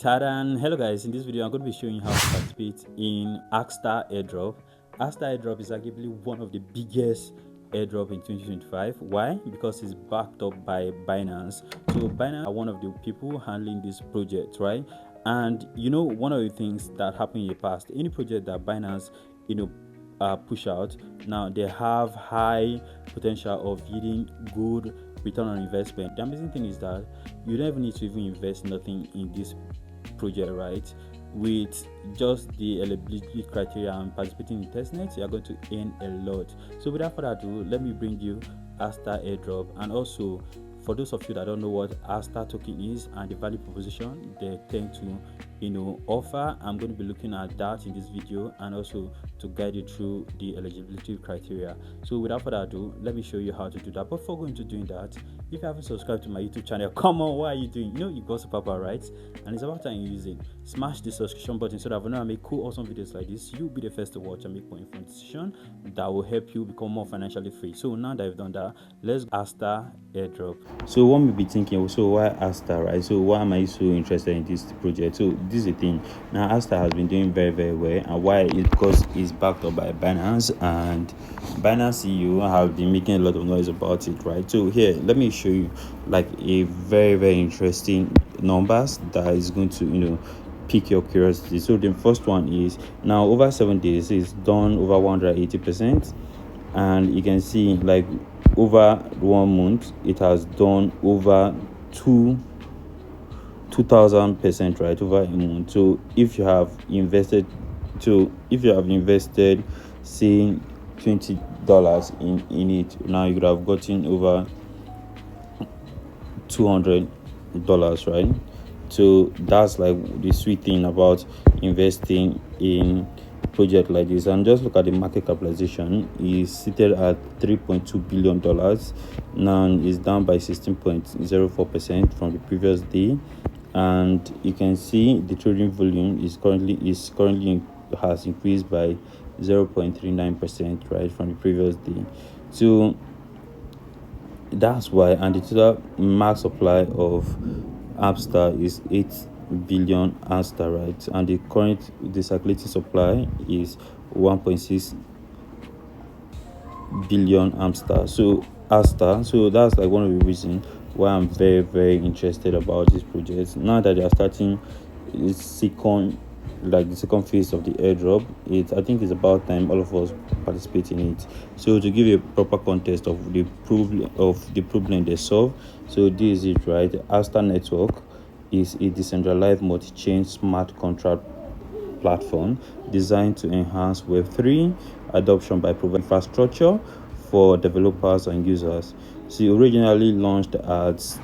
Tadan! Hello guys, in this video I'm going to be showing you how to participate in ASTER Airdrop. ASTER Airdrop is arguably one of the biggest airdrop in 2025. Why? Because it's backed up by Binance. So Binance are one of the people handling this project, right? And you know, one of the things that happened in the past, any project that Binance push out, now they have high potential of yielding good return on investment. The amazing thing is that you don't even need to even invest nothing in this project, right? With just the eligibility criteria and participating in testnet, you are going to earn a lot. So without further ado, let me bring you ASTER Airdrop. And also, for those of you that don't know what ASTER token is and the value proposition they tend to offer, I'm going to be looking at that in this video and also to guide you through the eligibility criteria. So without further ado, let me show you how to do that. But before going to doing that, if you haven't subscribed to my YouTube channel, come on, what are you doing? You got superpower, right? And it's about time you use it. Smash the subscription button so that when I make cool awesome videos like this, you'll be the first to watch and make more informed decision that will help you become more financially free. So now that I've done that, let's go ASTER Airdrop. So one may be thinking, so why ASTER, right? So why am I so interested in this project? So this is the thing. Now ASTER has been doing very, very well, and why is because it's backed up by Binance, and Binance CEO have been making a lot of noise about it, right? So here, let me show you like a very, very interesting numbers that is going to pique your curiosity. So the first one is now over 7 days it's done over 180%, and you can see like over 1 month it has done over 2000%, right? Over a month. So if you have invested say $20 in it, now you could have gotten over $200, right? So that's like the sweet thing about investing in project like this. And just look at the market capitalization is seated at $3.2 billion. Now it's down by 16.04% from the previous day, and you can see the trading volume has increased by 0.39%, right, from the previous day. So that's why, and the total max supply of ASTER is 8 billion ASTER, right? And the current circulating supply is 1.6 billion ASTER. So that's like one of the reasons why I'm very, very interested about this project. Now that they are starting the second phase of the airdrop, I think it's about time all of us participate in it. So to give you a proper context of the problem they solve, so this is it, right? The ASTER network is a decentralized multi-chain smart contract platform designed to enhance Web3 adoption by providing infrastructure for developers and users. So originally launched as